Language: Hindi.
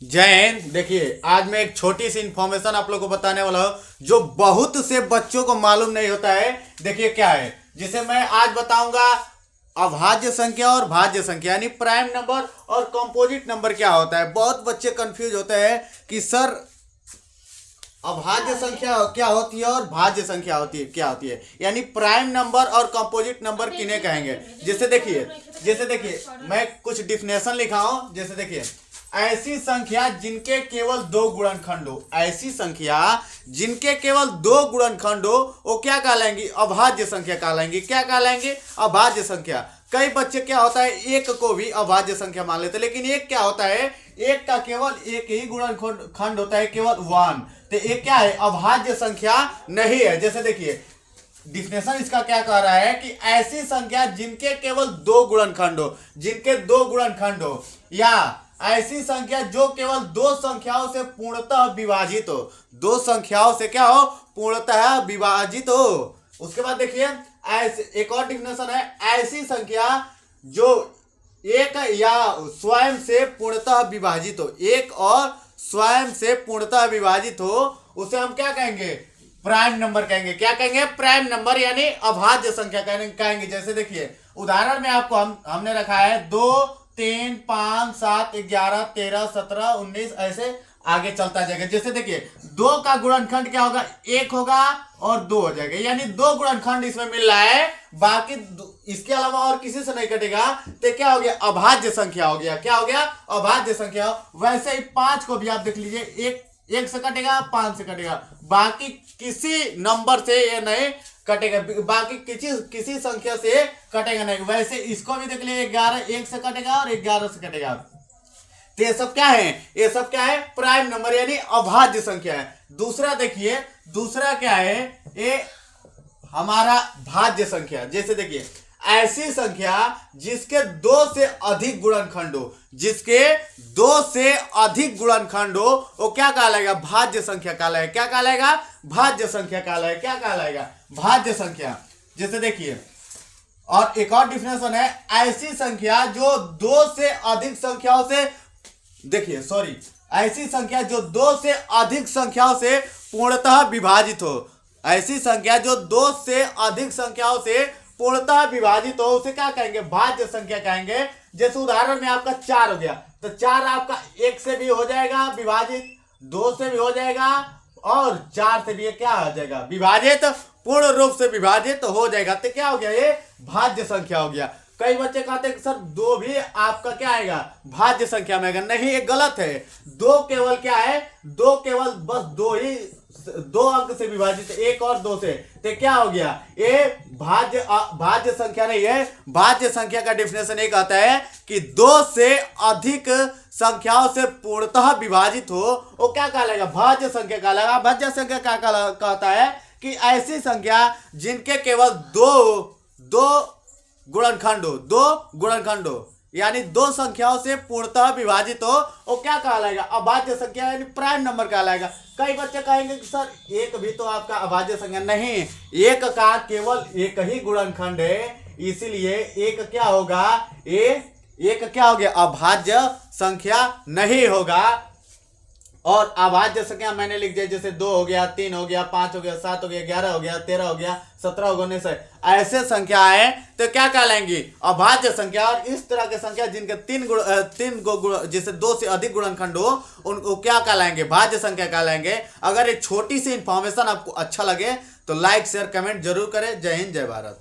जय हिंद। देखिए, आज मैं एक छोटी सी इंफॉर्मेशन आप लोग को बताने वाला हूँ जो बहुत से बच्चों को मालूम नहीं होता है। देखिए क्या है, जिसे मैं आज बताऊंगा अभाज्य संख्या और भाज्य संख्या यानी प्राइम नंबर और कंपोजिट नंबर क्या होता है। बहुत बच्चे कंफ्यूज होते हैं कि सर अभाज्य संख्या क्या होती है और भाज्य संख्या होती है क्या होती है, यानी प्राइम नंबर और कंपोजिट नंबर किन्हें कहेंगे। जैसे देखिए मैं कुछ डिफिनेशन लिखा हूं। जैसे देखिए, ऐसी संख्या जिनके केवल दो गुणनखंड हो, ऐसी संख्या जिनके केवल दो गुणनखंड हो वो क्या कहलाएंगी? अभाज्य संख्या कहलाएंगी। क्या कहलाएंगी? अभाज्य संख्या। कई बच्चे क्या होता है, एक को भी अभाज्य संख्या मान लेते हैं, लेकिन एक क्या होता है, एक का केवल एक ही गुणनखंड होता है, केवल वन। तो एक क्या है? अभाज्य संख्या नहीं है। जैसे देखिए डिफिनेशन इसका क्या कह रहा है कि ऐसी संख्या जिनके केवल दो गुणनखंड हो, जिनके दो गुणनखंड हो, या ऐसी संख्या जो केवल दो संख्याओं से पूर्णतः विभाजित हो। दो संख्याओं से क्या हो? पूर्णतः विभाजित हो। उसके बाद देखिए ऐसे एक और डिफिनेशन है, ऐसी संख्या जो एक या स्वयं से पूर्णतः विभाजित हो, एक और स्वयं से पूर्णतः विभाजित हो, उसे हम क्या कहेंगे? प्राइम नंबर कहेंगे। क्या कहेंगे? प्राइम नंबर यानी अभाज्य संख्या कहेंगे। जैसे देखिए उदाहरण में आपको हमने रखा है 2, 3, 5, 7, 11, 13, 17, 19 ऐसे आगे चलता जाएगा। जैसे देखिए दो का गुणनखंड क्या होगा? एक होगा और दो हो जाएगा, यानी दो गुणनखंड इसमें मिल रहा है, बाकी इसके अलावा और किसी से नहीं कटेगा। तो क्या हो गया? अभाज्य संख्या हो गया। क्या हो गया? अभाज्य संख्या। वैसे ही 5 को भी आप देख लीजिए, एक से कटेगा, 5 से कटेगा, बाकी किसी नंबर से ये नहीं कटेगा, बाकी किसी संख्या से कटेगा नहीं। वैसे इसको भी देख लीजिए, 11 एक से कटेगा और 11 से कटेगा। तो ये सब क्या है? ये सब क्या है? प्राइम नंबर यानी अभाज्य संख्या है। दूसरा देखिए, दूसरा क्या है? ये हमारा भाज्य संख्या। जैसे देखिए ऐसी संख्या जिसके दो से अधिक गुणनखंड हो, जिसके दो से अधिक गुणनखंड हो, वो क्या कहलाएगा? भाज्य संख्या कहलाएगा। क्या कहलाएगा? भाज्य संख्या कहलाएगा। क्या कहलाएगा? भाज्य संख्या। जैसे देखिए और एक और डिफिनेशन है, ऐसी संख्या जो दो से अधिक संख्याओं से ऐसी संख्या जो दो से अधिक संख्याओं से पूर्णतः विभाजित हो। ऐसी संख्या जो दो से अधिक संख्याओं से पूर्णतः विभाजित हो, उसे क्या कहेंगे? भाज्य संख्या कहेंगे। जैसे उदाहरण में आपका 4 हो गया, तो 4 आपका एक से भी हो जाएगा विभाजित, 2 से भी हो जाएगा और 4 से भी क्या हो जाएगा? विभाजित, पूर्ण रूप से विभाजित हो जाएगा। तो क्या हो गया? ये भाज्य संख्या हो गया। कई बच्चे कहते हैं कि सर 2 भी आपका क्या आएगा? भाज्य संख्या में आएगा। नहीं, ये गलत है। 2 केवल क्या है? 2 केवल बस दो अंक से विभाजित, 1 और 2 से। तो क्या हो गया? ये भाज्य संख्या नहीं है। भाज्य संख्या का डिफिनेशन ये कहता है कि 2 से अधिक संख्याओं से पूर्णतः विभाजित हो, वो क्या कहलाएगा? भाज्य संख्या कहलाएगा। भाज्य संख्या क्या कहता है कि ऐसी संख्या जिनके केवल दो गुणनखंड हो, यानी दो संख्याओं से पूर्णतः विभाजित हो, वो क्या कहलाएगा? अभाज्य संख्या यानी प्राइम नंबर कहलाएगा। कई बच्चे कहेंगे कि सर एक भी तो आपका अभाज्य संख्या नहीं, एक का केवल एक ही गुणनखंड है, इसीलिए एक क्या होगा? एक क्या हो गया? अभाज्य संख्या नहीं होगा। और अभाज्य संख्या मैंने लिख दिया, जैसे 2 हो गया, 3 हो गया, 5 हो गया, 7 हो गया, 11 हो गया, 13 हो गया, 17 हो गया, 19 ऐसे संख्या है तो क्या कहलाएंगी? अभाज्य संख्या। और इस तरह के संख्या जिनके जैसे 2 से अधिक गुणनखंड हो, उनको क्या कहलाएंगे? भाज्य संख्या कहलाएंगे। अगर ये छोटी सी इंफॉर्मेशन आपको अच्छा लगे तो लाइक शेयर कमेंट जरूर करें। जय हिंद, जय भारत।